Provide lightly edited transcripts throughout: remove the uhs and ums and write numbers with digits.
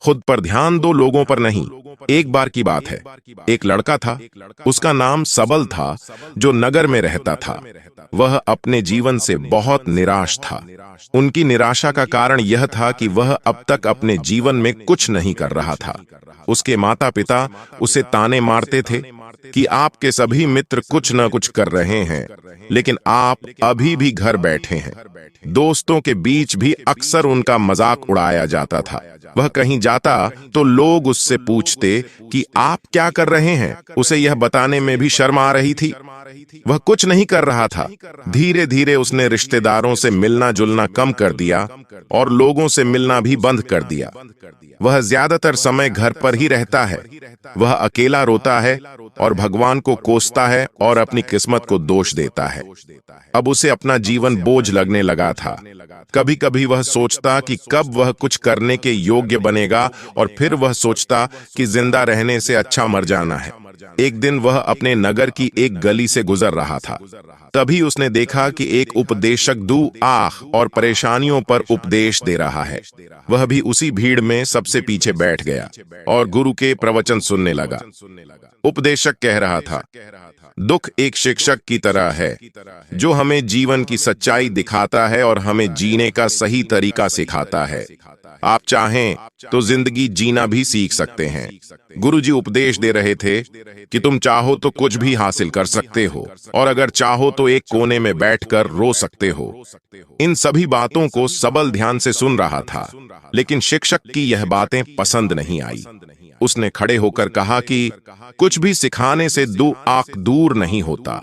खुद पर ध्यान दो, लोगों पर नहीं। एक बार की बात है, एक लड़का था, उसका नाम सबल था, जो नगर में रहता था। वह अपने जीवन से बहुत निराश था। उनकी निराशा का कारण यह था कि वह अब तक अपने जीवन में कुछ नहीं कर रहा था। उसके माता पिता उसे ताने मारते थे कि आपके सभी मित्र कुछ न कुछ कर रहे हैं, लेकिन आप अभी भी घर बैठे हैं। दोस्तों के बीच भी अक्सर उनका मजाक उड़ाया जाता था। वह कहीं जाता तो लोग उससे पूछते कि आप क्या कर रहे हैं। उसे यह बताने में भी शर्म आ रही थी। वह कुछ नहीं कर रहा था। धीरे धीरे उसने रिश्तेदारों से मिलना जुलना कम कर दिया और लोगों से मिलना भी बंद कर दिया। वह ज्यादातर समय घर पर ही रहता है। वह अकेला रोता है और भगवान को कोसता है और अपनी किस्मत को दोष देता है। अब उसे अपना जीवन बोझ लगने लगा था। कभी कभी वह सोचता कि कब वह कुछ करने के योग्य बनेगा, और फिर वह सोचता कि जिंदा रहने से अच्छा मर जाना है। एक दिन वह अपने नगर की एक गली से गुजर रहा था। तभी उसने देखा कि एक उपदेशक दू आह और परेशानियों पर उपदेश दे रहा है। वह भी उसी भीड़ में सबसे पीछे बैठ गया और गुरु के प्रवचन सुनने लगा। उपदेशक कह रहा था, दुख एक शिक्षक की तरह है जो हमें जीवन की सच्चाई दिखाता है और हमें जीने का सही तरीका सिखाता है। आप चाहें तो जिंदगी जीना भी सीख सकते हैं। गुरुजी उपदेश दे रहे थे कि तुम चाहो तो कुछ भी हासिल कर सकते हो, और अगर चाहो तो एक कोने में बैठकर रो सकते हो। इन सभी बातों को सबल ध्यान से सुन रहा था, लेकिन शिक्षक की यह बातें पसंद नहीं आई। उसने खड़े होकर कहा कि कुछ भी सिखाने से दो आंख दूर नहीं होता।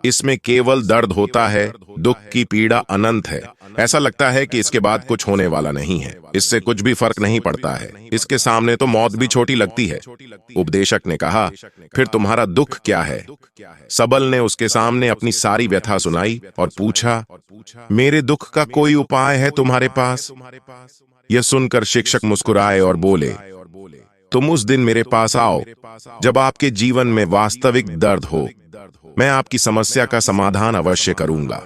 इसमें केवल दर्द होता है, दुख की पीड़ा अनंत है। ऐसा लगता है कि इसके बाद कुछ होने वाला नहीं है, इससे कुछ भी फर्क नहीं पड़ता है, इसके सामने तो मौत भी छोटी लगती है। उपदेशक ने कहा, फिर तुम्हारा दुख क्या है? सबल ने उसके सामने अपनी सारी व्यथा सुनाई और पूछा, मेरे दुख का कोई उपाय है तुम्हारे पास? यह सुनकर शिक्षक मुस्कुराए और बोले, तुम उस दिन मेरे पास आओ जब आपके जीवन में वास्तविक दर्द हो। मैं आपकी समस्या का समाधान अवश्य करूंगा।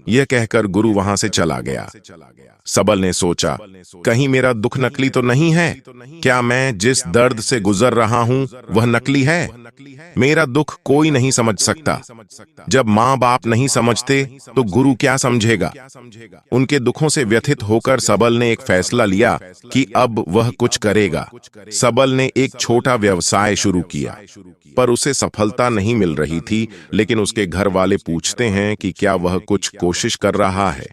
यह कहकर गुरु वहां से चला गया। सबल ने सोचा, कहीं मेरा दुख नकली तो नहीं है? क्या मैं जिस दर्द से गुजर रहा हूं वह नकली है? मेरा दुख कोई नहीं समझ सकता। जब माँ बाप नहीं समझते तो गुरु क्या समझेगा? उनके दुखों से व्यथित होकर सबल ने एक फैसला लिया कि अब वह कुछ करेगा। सबल ने एक छोटा व्यवसाय शुरू किया, पर उसे सफलता नहीं मिल रही थी। लेकिन उसके घर वाले पूछते हैं कि क्या वह कुछ कोशिश कर रहा है।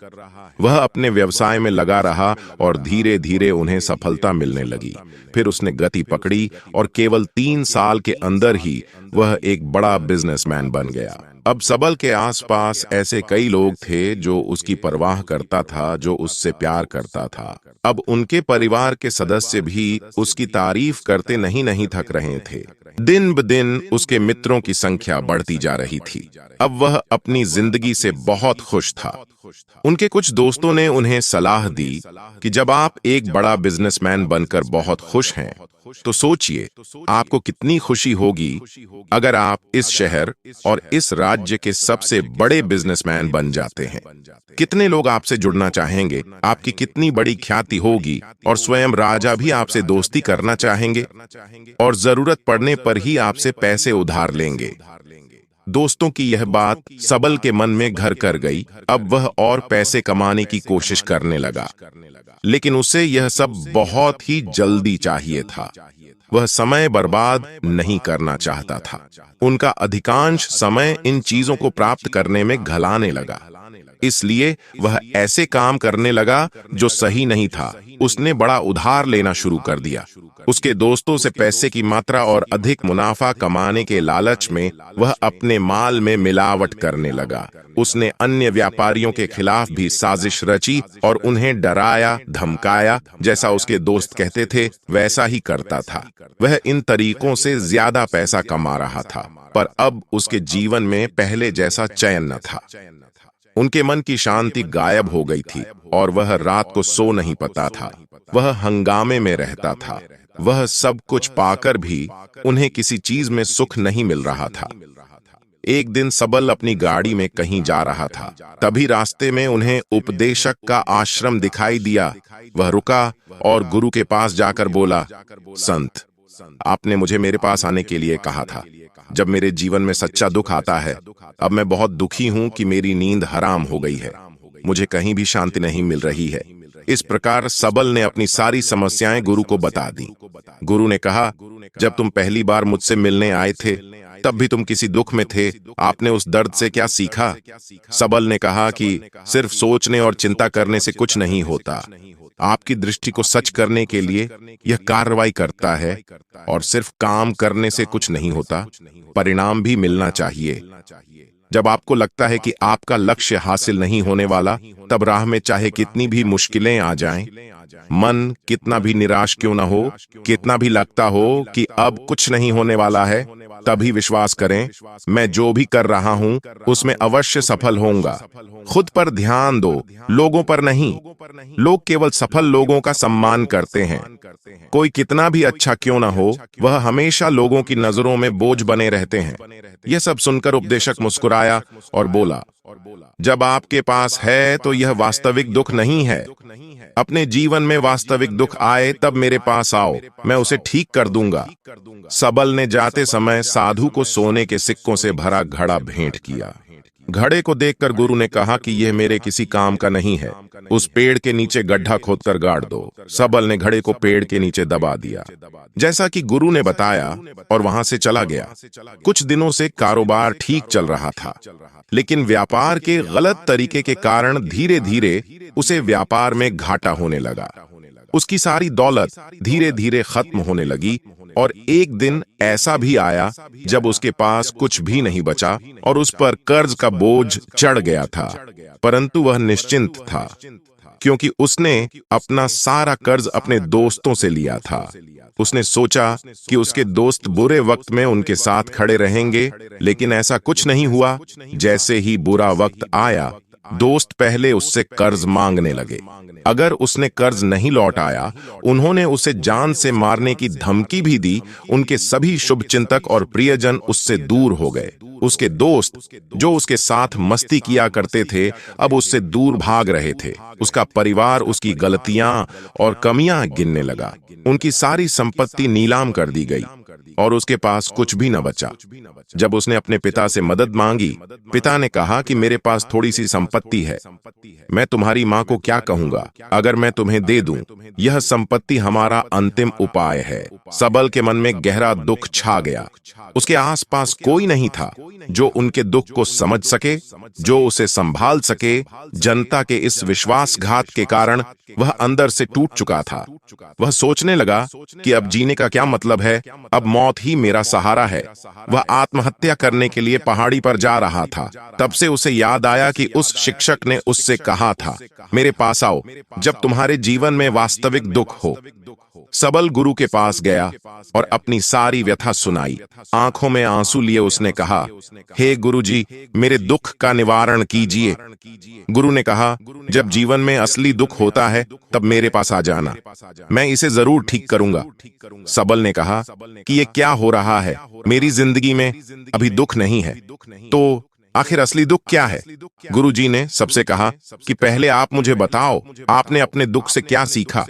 वह अपने व्यवसाय में लगा रहा और धीरे धीरे उन्हें सफलता मिलने लगी। फिर उसने गति पकड़ी और केवल 3 साल के अंदर ही वह एक बड़ा बिजनेसमैन बन गया। अब सबल के आसपास ऐसे कई लोग थे जो उसकी परवाह करता था, जो उससे प्यार करता था। अब उनके परिवार के सदस्य भी उसकी तारीफ करते नहीं थक रहे थे। दिन ब दिन उसके मित्रों की संख्या बढ़ती जा रही थी। अब वह अपनी जिंदगी से बहुत खुश था। उनके कुछ दोस्तों ने उन्हें सलाह दी कि जब आप एक बड़ा बिजनेसमैन बनकर बहुत खुश हैं, तो सोचिए आपको कितनी खुशी होगी अगर आप इस शहर और इस राज्य के सबसे बड़े बिजनेसमैन बन जाते हैं। कितने लोग आपसे जुड़ना चाहेंगे, आपकी कितनी बड़ी ख्याति होगी, और स्वयं राजा भी आपसे दोस्ती करना चाहेंगे और जरूरत पड़ने पर ही आपसे पैसे उधार लेंगे। दोस्तों की यह बात सबल के मन में घर कर गई। अब वह और पैसे कमाने की कोशिश करने लगा, लेकिन उसे यह सब बहुत ही जल्दी चाहिए था। वह समय बर्बाद नहीं करना चाहता था। उनका अधिकांश समय इन चीजों को प्राप्त करने में घलाने लगा। इसलिए वह ऐसे काम करने लगा जो सही नहीं था। उसने बड़ा उधार लेना शुरू कर दिया। उसके दोस्तों से पैसे की मात्रा और अधिक मुनाफा कमाने के लालच में वह अपने माल में मिलावट करने लगा। उसने अन्य व्यापारियों के खिलाफ भी साजिश रची और उन्हें डराया धमकाया। जैसा उसके दोस्त कहते थे वैसा ही करता था। वह इन तरीकों से ज्यादा पैसा कमा रहा था, पर अब उसके जीवन में पहले जैसा चैन न था। उनके मन की शांति गायब हो गई थी और वह रात को सो नहीं पाता था। वह हंगामे में रहता था। वह सब कुछ पाकर भी उन्हें किसी चीज में सुख नहीं मिल रहा था। एक दिन सबल अपनी गाड़ी में कहीं जा रहा था। तभी रास्ते में उन्हें उपदेशक का आश्रम दिखाई दिया। वह रुका और गुरु के पास जाकर बोला, संत, आपने मुझे मेरे पास आने के लिए कहा था। जब मेरे जीवन में सच्चा दुख आता है, अब मैं बहुत दुखी हूं कि मेरी नींद हराम हो गई है। मुझे कहीं भी शांति नहीं मिल रही है। इस प्रकार सबल ने अपनी सारी समस्याएं गुरु को बता दी। गुरु ने कहा, जब तुम पहली बार मुझसे मिलने आए थे, तब भी तुम किसी दुख में थे। आपने उस दर्द से क्या सीखा? सबल ने कहा कि सिर्फ सोचने और चिंता करने से कुछ नहीं होता। आपकी दृष्टि को सच करने के लिए यह कार्रवाई करता है, और सिर्फ काम करने से कुछ नहीं होता, परिणाम भी मिलना चाहिए। जब आपको लगता है कि आपका लक्ष्य हासिल नहीं होने वाला, तब राह में चाहे कितनी भी मुश्किलें आ जाएं, मन कितना भी निराश क्यों न हो, कितना भी लगता हो कि अब कुछ नहीं होने वाला है, तभी विश्वास करें, मैं जो भी कर रहा हूं उसमें अवश्य सफल होऊंगा। खुद पर ध्यान दो, लोगों पर नहीं। लोग केवल सफल लोगों का सम्मान करते हैं। कोई कितना भी अच्छा क्यों ना हो, वह हमेशा लोगों की नजरों में बोझ बने रहते हैं। यह सब सुनकर उपदेशक मुस्कुराया और बोला, जब आपके पास है तो यह वास्तविक दुख नहीं है। अपने जीवन में वास्तविक दुख आए तब मेरे पास आओ, मैं उसे ठीक कर दूंगा। सबल ने जाते समय साधु को सोने के सिक्कों से भरा घड़ा भेंट किया। घड़े को देखकर गुरु ने कहा कि यह मेरे किसी काम का नहीं है। उस पेड़ के नीचे गड्ढा खोदकर गाड़ दो। सबल ने घड़े को पेड़ के नीचे दबा दिया, जैसा कि गुरु ने बताया, और वहां से चला गया। कुछ दिनों से कारोबार ठीक चल रहा था, लेकिन व्यापार के गलत तरीके के कारण धीरे धीरे उसे व्यापार में घाटा होने लगा। उसकी सारी दौलत धीरे धीरे खत्म होने लगी, और एक दिन ऐसा भी आया जब उसके पास कुछ भी नहीं बचा और उस पर कर्ज का बोझ चढ़ गया था। परंतु वह निश्चिंत था, क्योंकि उसने अपना सारा कर्ज अपने दोस्तों से लिया था। उसने सोचा कि उसके दोस्त बुरे वक्त में उनके साथ खड़े रहेंगे, लेकिन ऐसा कुछ नहीं हुआ। जैसे ही बुरा वक्त आया, दोस्त पहले उससे कर्ज मांगने लगे। अगर उसने कर्ज नहीं लौटाया, उन्होंने उसे जान से मारने की धमकी भी दी। उनके सभी शुभचिंतक और प्रियजन उससे दूर हो गए। उसके दोस्त, जो उसके साथ मस्ती किया करते थे, अब उससे दूर भाग रहे थे। उसका परिवार उसकी गलतियां और कमियां गिनने लगा। उनकी सारी संपत्ति नीलाम कर दी गई और उसके पास कुछ भी न बचा। जब उसने अपने पिता से मदद मांगी, पिता ने कहा कि मेरे पास थोड़ी सी संपत्ति है, मैं तुम्हारी मां को क्या कहूंगा अगर मैं तुम्हें दे दूं? यह संपत्ति हमारा अंतिम उपाय है। सबल के मन में गहरा दुख छा गया। उसके आसपास कोई नहीं था जो उनके दुख को समझ सके, जो उसे संभाल सके। जनता के इस विश्वासघात के कारण वह अंदर से टूट चुका था। वह सोचने लगा कि अब जीने का क्या मतलब है, अब मौत ही मेरा सहारा है। वह आत्महत्या करने के लिए पहाड़ी पर जा रहा था। तब से उसे याद आया कि उस शिक्षक ने उससे कहा था, मेरे पास आओ जब तुम्हारे जीवन में वास्तविक दुख हो। सबल गुरु के पास गया और अपनी सारी व्यथा सुनाई। आंखों में आंसू लिए उसने कहा, हे गुरुजी, मेरे दुख का निवारण कीजिए। गुरु ने कहा, जब जीवन में असली दुख होता है तब मेरे पास आ जाना, मैं इसे जरूर ठीक करूंगा। सबल ने कहा कि ये क्या हो रहा है, मेरी जिंदगी में अभी दुख नहीं है, तो आखिर असली दुख क्या है? गुरुजी ने सबसे कहा कि पहले आप मुझे बताओ, आपने अपने दुख से क्या सीखा?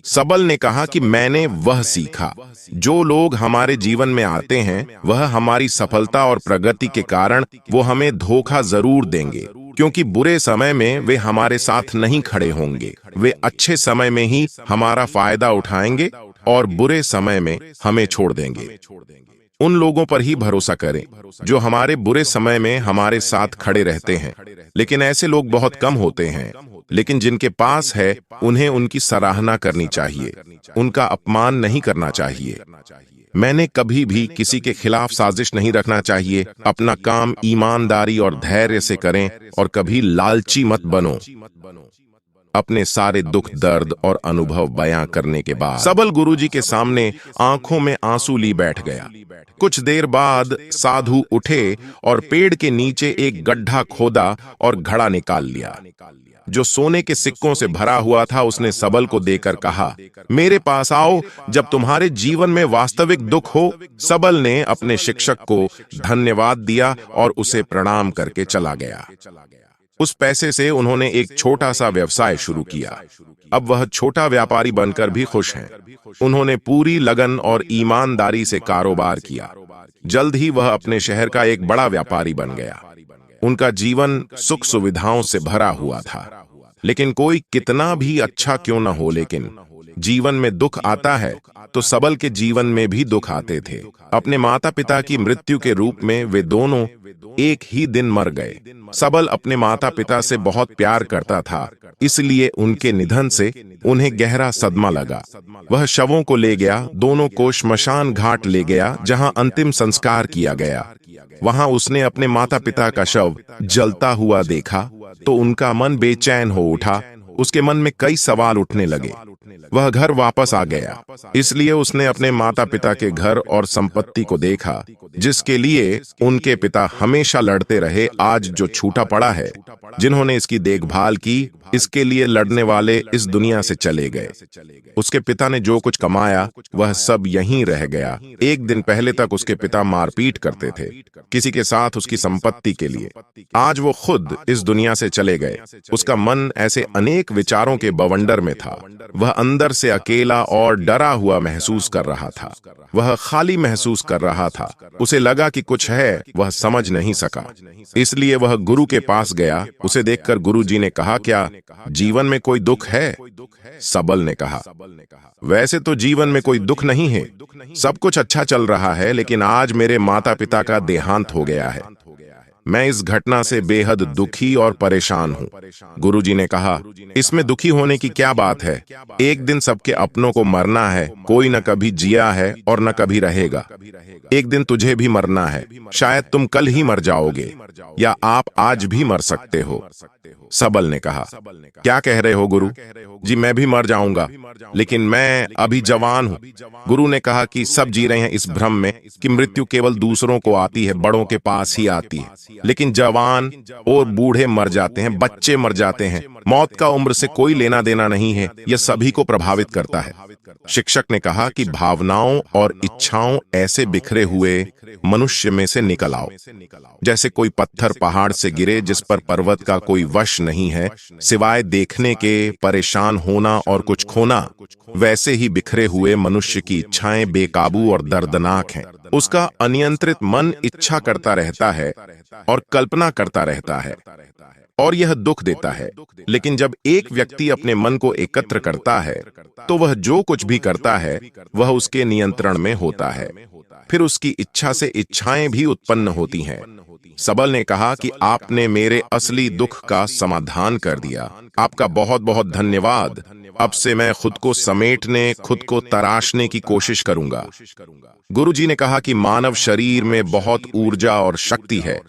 सबल ने कहा कि मैंने वह सीखा, जो लोग हमारे जीवन में आते हैं, वह हमारी सफलता और प्रगति के कारण वो हमें धोखा जरूर देंगे, क्योंकि बुरे समय में वे हमारे साथ नहीं खड़े होंगे। वे अच्छे समय में ही हमारा फायदा उठाएंगे और बुरे समय में हमें छोड़ देंगे। उन लोगों पर ही भरोसा करें जो हमारे बुरे समय में हमारे साथ खड़े रहते हैं। लेकिन ऐसे लोग बहुत कम होते हैं, लेकिन जिनके पास है उन्हें उनकी सराहना करनी चाहिए, उनका अपमान नहीं करना चाहिए। मैंने कभी भी किसी के खिलाफ साजिश नहीं रखना चाहिए। अपना काम ईमानदारी और धैर्य से करें और कभी लालची मत बनो। अपने सारे दुख दर्द और अनुभव बयां करने के बाद सबल गुरुजी के सामने आंखों में आंसू ली बैठ गया। कुछ देर बाद साधु उठे और पेड़ के नीचे एक गड्ढा खोदा और घड़ा निकाल लिया। जो सोने के सिक्कों से भरा हुआ था, उसने सबल को देकर कहा, मेरे पास आओ जब तुम्हारे जीवन में वास्तविक दुख हो। सबल ने अपने शिक्षक को धन्यवाद दिया और उसे प्रणाम करके चला गया। उस पैसे से उन्होंने एक छोटा सा व्यवसाय शुरू किया। अब वह छोटा व्यापारी बनकर भी खुश हैं। उन्होंने पूरी लगन और ईमानदारी से कारोबार किया। जल्द ही वह अपने शहर का एक बड़ा व्यापारी बन गया। उनका जीवन सुख सुविधाओं से भरा हुआ था। लेकिन कोई कितना भी अच्छा क्यों न हो, लेकिन जीवन में दुख आता है तो सबल के जीवन में भी दुख आते थे। अपने माता पिता की मृत्यु के रूप में वे दोनों एक ही दिन मर गए। सबल अपने माता पिता से बहुत प्यार करता था, इसलिए उनके निधन से उन्हें गहरा सदमा लगा। वह शवों को ले गया, दोनों को श्मशान घाट ले गया जहां अंतिम संस्कार किया गया। वहां उसने अपने माता पिता का शव जलता हुआ देखा तो उनका मन बेचैन हो उठा। उसके मन में कई सवाल उठने लगे। वह घर वापस आ गया, इसलिए उसने अपने माता पिता के घर और संपत्ति को देखा, जिसके लिए उनके पिता हमेशा लड़ते रहे, आज जो छूटा पड़ा है। जिन्होंने इसकी देखभाल की, इसके लिए लड़ने वाले इस दुनिया से चले गए। उसके पिता ने जो कुछ कमाया वह सब यहीं रह गया। एक दिन पहले तक उसके पिता मारपीट करते थे किसी के साथ उसकी संपत्ति के लिए। आज वो खुद इस दुनिया से चले गए। उसका मन ऐसे अनेक विचारों के बवंडर में था। वह अंदर से अकेला और डरा हुआ महसूस कर रहा था। वह खाली महसूस कर रहा था। उसे लगा कि कुछ है, वह समझ नहीं सका। इसलिए वह गुरु के पास गया। उसे देखकर गुरुजी ने कहा, क्या जीवन में कोई दुख है? सबल ने कहा, वैसे तो जीवन में कोई दुख नहीं है, सब कुछ अच्छा चल रहा है, लेकिन आज मेरे माता पिता का देहांत हो गया है। मैं इस घटना से बेहद दुखी और परेशान हूँ। गुरुजी ने कहा, इसमें दुखी होने की क्या बात है? एक दिन सबके अपनों को मरना है। कोई न कभी जिया है और न कभी रहेगा। एक दिन तुझे भी मरना है। शायद तुम कल ही मर जाओगे या आप आज भी मर सकते हो। सबल ने कहा, क्या कह रहे हो गुरु जी? मैं भी मर जाऊंगा, लेकिन मैं अभी जवान हूँ। गुरु ने कहा कि सब जी रहे हैं इस भ्रम में कि मृत्यु केवल दूसरों को आती है, बड़ों के पास ही आती है। लेकिन जवान और बूढ़े मर जाते हैं, बच्चे मर जाते हैं। मौत का उम्र से कोई लेना देना नहीं है, यह सभी को प्रभावित करता है। शिक्षक ने कहा कि भावनाओं और इच्छाओं ऐसे बिखरे हुए मनुष्य में से निकल आओ, जैसे कोई पत्थर पहाड़ से गिरे जिस पर पर्वत का कोई वश नहीं है, सिवाय देखने के परेशान होना और कुछ खोना। वैसे ही बिखरे हुए मनुष्य की इच्छाएं बेकाबू और दर्दनाक हैं। उसका अनियंत्रित मन इच्छा करता रहता है और कल्पना करता रहता है, और यह दुख देता है। लेकिन जब एक व्यक्ति अपने मन को एकत्र करता है तो वह जो कुछ भी करता है वह उसके नियंत्रण में होता है। फिर उसकी इच्छा से इच्छाएं भी उत्पन्न होती हैं। सबल ने कहा कि आपने मेरे असली दुख का समाधान कर दिया। आपका बहुत बहुत धन्यवाद। अब से मैं खुद को समेटने, खुद को तराशने की कोशिश करूंगा। गुरुजी ने कहा कि मानव शरीर में बहुत ऊर्जा और शक्ति है,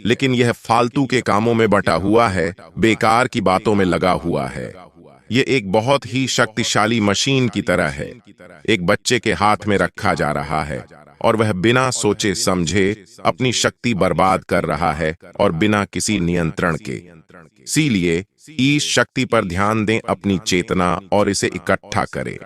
लेकिन यह फालतू के कामों में बटा हुआ है, बेकार की बातों में लगा हुआ है। ये एक बहुत ही शक्तिशाली मशीन की तरह है। एक बच्चे के हाथ में रखा जा रहा है और वह बिना सोचे समझे अपनी शक्ति बर्बाद कर रहा है और बिना किसी नियंत्रण के। इसीलिए इस शक्ति पर ध्यान दें, अपनी चेतना, और इसे इकट्ठा करें।